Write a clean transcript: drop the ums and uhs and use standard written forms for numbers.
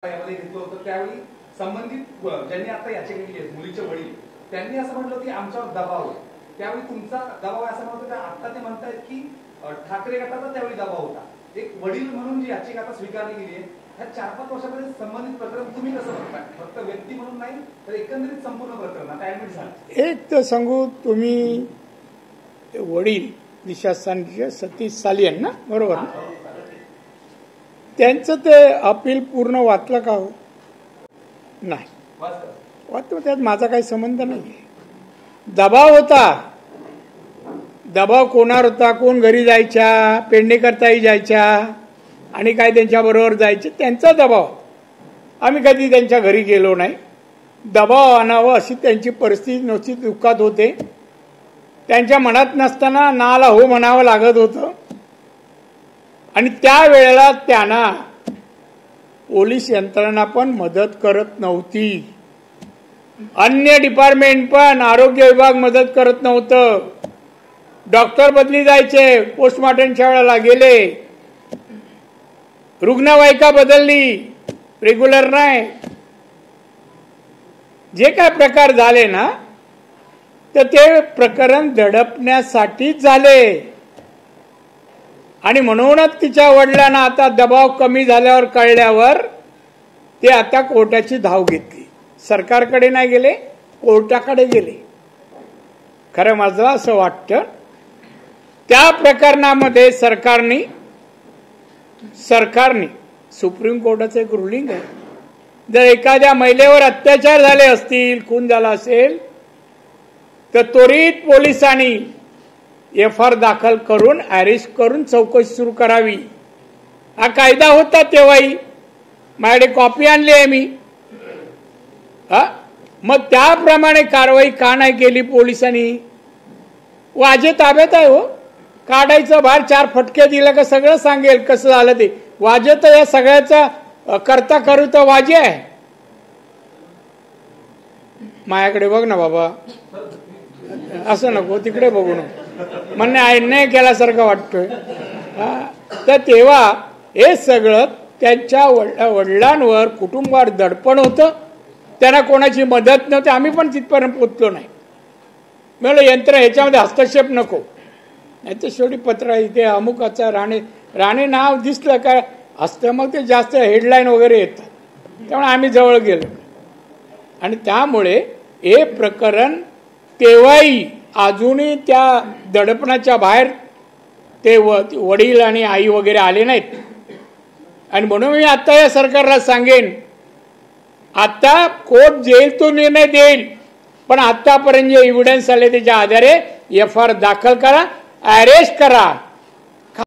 यामध्ये घेतलं होतं त्यावेळी संबंधित ज्यांनी आता याचिका केली आहे मुलीचे वडील त्यांनी असं म्हटलं की आमच्यावर दबाव आहे. त्यावेळी तुमचा दबाव असं म्हणत होता. आता ते म्हणतायत की ठाकरे गटाचा त्यावेळी दबाव होता. एक वडील म्हणून जी याचिका आता स्वीकारली गेली आहे ह्या 4-5 वर्षामध्ये संबंधित प्रकरण तुम्ही कसं बघताय? फक्त व्यक्ती म्हणून नाही तर एकंदरीत संपूर्ण प्रकरण आता ऍडमिट झालं. एक तर सांगू, तुम्ही वडील दिशास्थानचे सतीश सालियन ना, बरोबर ना, त्यांचं ते अपील पूर्ण वाचलं का हो? नाही वाचलं. त्यात माझा काही संबंध नाही. दबाव होता. दबाव कोणावर होता? कोण घरी जायच्या, पेडणेकरताही जायच्या आणि काय त्यांच्याबरोबर जायचे, त्यांचा दबाव. आम्ही कधी त्यांच्या घरी गेलो नाही. दबाव आणावं अशी त्यांची परिस्थिती नव्हती, दुःखात होते. त्यांच्या मनात नसताना नाला हो म्हणावं लागत होतं. आणि त्यावेळेला त्यांना पोलीस यंत्रणा पण मदत करत नव्हती. अन्य डिपार्टमेंट पण, आरोग्य विभाग मदत करत नव्हतं. डॉक्टर बदली जायचे, पोस्टमॉर्टमच्या वेळेला गेले, रुग्णवाहिका बदलली, रेग्युलर नाही. जे काय प्रकार झाले ना, तर ते प्रकरण दडपण्यासाठीच झाले. आणि म्हणूनच तिच्या वडिलांना आता दबाव कमी झाल्यावर कळल्यावर ते आता कोर्टाची धाव घेतली. सरकारकडे नाही गेले, कोर्टाकडे गेले. खरं माझं असं वाटतं त्या प्रकरणामध्ये सरकारने सुप्रीम कोर्टाचं एक रुलिंग आहे, जर एखाद्या महिलेवर अत्याचार झाले असतील, खून झाला असेल, तर त्वरित पोलिसांनी FR दाखल करून अरेस्ट करून चौकशी सुरू करावी. हा कायदा होता तेव्हाही. माझ्याकडे कॉपी आणली आहे मी. मग त्याप्रमाणे कारवाई का नाही केली पोलिसांनी? वाजे ताब्यात आहे हो. काढायचं बाहेर, 4 फटके दिलं का सगळं सांगेल कसं झालं ते. वाजे तर या सगळ्याचा करता करू तर वाजे आहे. माझ्याकडे बघ ना बाबा, असं नको तिकडे बघू नको, म्हणणे अन्याय केल्यासारखं वाटतोय. तर तेव्हा हे सगळं त्यांच्या वडिलांवर, कुटुंबावर दडपण होतं. त्यांना कोणाची मदत नव्हती. आम्ही पण तिथपर्यंत पोचलो नाही. म्हणलं यंत्र ह्याच्यामध्ये हस्तक्षेप नको. नाही तर शेवटी पत्र इथे अमुकाचा राणे नाव दिसलं का असतं, मग ते जास्त हेडलाईन वगैरे येतात. त्यामुळे आम्ही जवळ गेलो. आणि त्यामुळे हे प्रकरण तेव्हाही अजूनही त्या दडपणाच्या बाहेर ते वडील आणि आई वगैरे आले नाहीत. आणि म्हणून मी आता या सरकारला सांगेन, आता कोर्ट जेल तो निर्णय देईल, पण आतापर्यंत जे एव्हिडन्स आले त्याच्या आधारे FR दाखल करा, अरेस्ट करा.